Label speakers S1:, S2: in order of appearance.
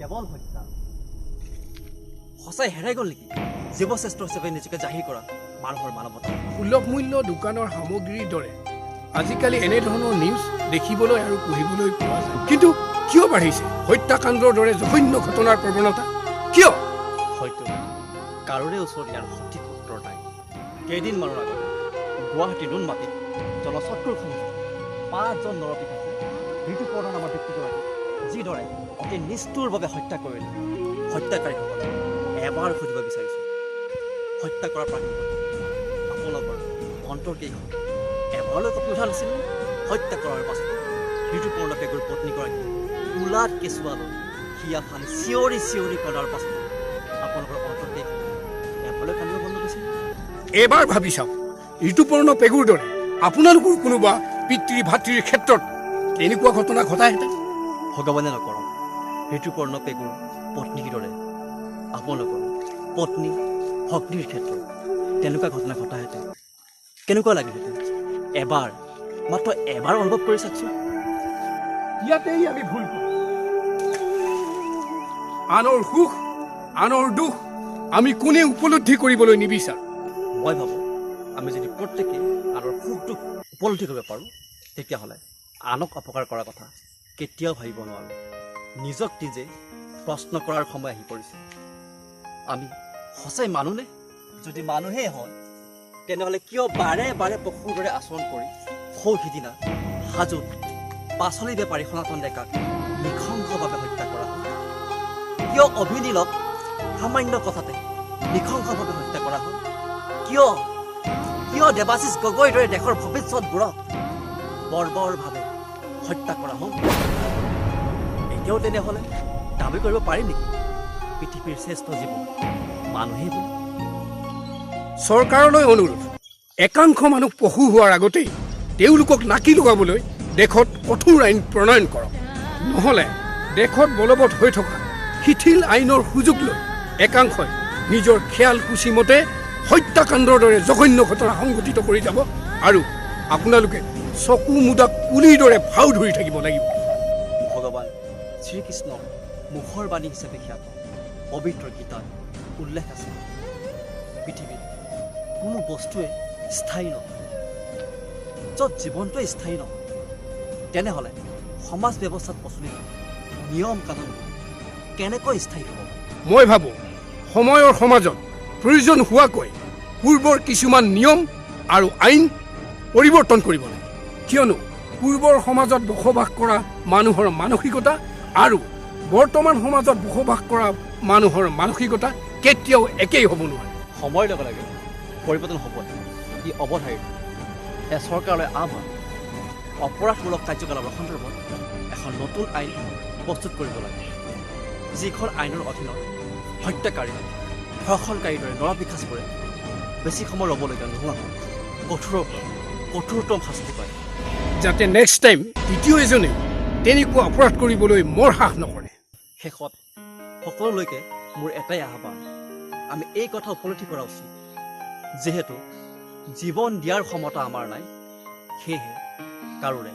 S1: কেৱল হত্যা সঁচাই হেৰাই গ'ল নেকি জীৱশ্ৰেষ্ঠ হিচাপে নিজকে জাহিৰ কৰা মানুহৰ মানৱতা
S2: সুলভ মূল্য দোকানৰ সামগ্ৰীৰ দৰে আজিকালি এনেধৰণৰ নিউজ দেখিবলৈ আৰু পঢ়িবলৈ পোৱা যায় কিন্তু কিয় বাঢ়িছে হত্যাকাণ্ডৰ দৰে জঘন্য ঘটনাৰ প্ৰৱণতা কিয়
S1: হয়তো কাৰোৰে ওচৰত ইয়াৰ সঠিক উত্তৰ নাই কেইদিনমানৰ আগতে গুৱাহাটীৰ নুনমাটিত জনচক্ৰৰ সন্মুখত 5জন নৰপিশাচে ঋতুপৰ্ণ নামৰ ব্যক্তিগৰাকীক যিদৰে অতি নিষ্ঠুৰভাৱে হত্যা কৰিলে হত্যাকাৰীসকলক এবাৰ সুধিব বিচাৰিছোঁ হত্যা কৰাৰ প্ৰাকৃত আপোনালোকৰ অন্তৰ কেইখন এবাৰলৈ কপি উঠা নাছিল হত্যা কৰাৰ পাছত ঋতুপৰ্ণ পেগুৰ পত্নীগৰাকী কোলাত কেঁচুৱালৈ হিয়া ফালি চিঞৰি চিঞৰি কণাৰ পাছত আপোনালোকৰ অন্তৰ কেইখন এবাৰলৈ কান্দিব বন্ধ কৰিছিল
S2: এবাৰ ভাবি চাওক ঋতুপৰ্ণ পেগুৰ দৰে আপোনালোকৰ কোনোবা পিতৃ ভাতৃৰ ক্ষেত্ৰত এনেকুৱা ঘটনা ঘটাইহেঁতেন
S1: ভগৱানে নকৰক ঋতুপৰ্ণ পেগুৰ পত্নীৰ দৰে আপোনালোকৰ পত্নী ভগ্নীৰ ক্ষেত্ৰত তেনেকুৱা ঘটনা ঘটাহেঁতেন কেনেকুৱা লাগিলহেঁতেন এবাৰ মাত্ৰ এবাৰ অনুভৱ কৰি চাওকচোন
S2: ইয়াতেই আমি ভুল কৰোঁ আনৰ সুখ আনৰ দুখ আমি কোনে উপলব্ধি কৰিবলৈ নিবিচাৰোঁ
S1: মই ভাবোঁ আমি যদি প্ৰত্যেকে আনৰ সুখ দুখ উপলব্ধি কৰিব পাৰোঁ তেতিয়াহ'লে আনক অপকাৰ কৰাৰ কথা কেতিয়াও ভাবিব নোৱাৰোঁ নিজক নিজে প্ৰশ্ন কৰাৰ সময় আহি পৰিছে আমি সঁচাই মানুহনে যদি মানুহেই হয় তেনেহ'লে কিয় বাৰে বাৰে পশুৰ দৰে আচৰণ কৰি সৌ সিদিনা হাজোত পাচলি বেপাৰী সনাতন ডেকাক নৃশংসভাৱে হত্যা কৰা হ'ল কিয় অভিনীলক সামান্য কথাতে নৃশংসভাৱে হত্যা কৰা হ'ল কিয় কিয় দেৱাশিষ গগৈৰ দৰে দেশৰ ভৱিষ্যতবোৰক বৰ্বৰভাৱে হত্যা কৰা হ'ল এতিয়াও তেনেহ'লে দাবী কৰিব পাৰিম নেকি পৃথিৱীৰ শ্ৰেষ্ঠ জীৱ মানুহেই বুলি
S2: চৰকাৰলৈ অনুৰোধ একাংশ মানুহ পশু হোৱাৰ আগতেই তেওঁলোকক নাকি লগাবলৈ দেশত কঠোৰ আইন প্ৰণয়ন কৰক নহ'লে দেশত বলবৎ হৈ থকা শিথিল আইনৰ সুযোগ লৈ একাংশই নিজৰ খেয়াল সূচীমতে হত্যাকাণ্ডৰ দৰে জঘন্য ঘটনা সংঘটিত কৰি যাব আৰু আপোনালোকে চকু মুদা কুলিৰ দৰে ভাও ধৰি থাকিব লাগিব
S1: ভগৱান শ্ৰীকৃষ্ণ মুখৰ বাণী হিচাপে খ্যাত পবিত্ৰ গীতাত উল্লেখ আছে পৃথিৱীত কোনো বস্তুৱে স্থায়ী নহয় য'ত জীৱনটোৱে স্থায়ী নহয় তেনেহ'লে সমাজ ব্যৱস্থাত প্ৰচলিত নিয়ম কানুন কেনেকৈ স্থায়ী হ'ব
S2: মই ভাবোঁ সময়ৰ সমাজত প্ৰয়োজন হোৱাকৈ পূৰ্বৰ কিছুমান নিয়ম আৰু আইন পৰিৱৰ্তন কৰিব লাগে কিয়নো পূৰ্বৰ সমাজত বসবাস কৰা মানুহৰ মানসিকতা আৰু বৰ্তমান সমাজত বসবাস কৰা মানুহৰ মানসিকতা কেতিয়াও একেই হ'ব নোৱাৰে
S1: সময়ৰ লগে লগে পৰিৱৰ্তন হ'ব ই অৱধাৰিত চৰকাৰলৈ আহ্বান অপৰাধমূলক কাৰ্যকলাপৰ সন্দৰ্ভত এখন নতুন আইন প্ৰস্তুত কৰিব লাগে যিখন আইনৰ অধীনত হত্যাকাৰী ধৰ্ষণকাৰীৰ দৰে নৰপিশাচবোৰে বেছি সময় ৰ'বলগীয়া নোহোৱাকৈ কঠোৰতম শাস্তি পায়
S2: যাতে নেক্সট টাইম দ্বিতীয় এজনে তেনেকুৱা অপৰাধ কৰিবলৈ মোৰ সাহ নকৰে
S1: শেষত সকলোলৈকে মোৰ এটাই আহ্বান আমি এই কথা উপলব্ধি কৰা উচিত যিহেতু জীৱন দিয়াৰ ক্ষমতা আমাৰ নাই সেয়েহে কাৰোৰে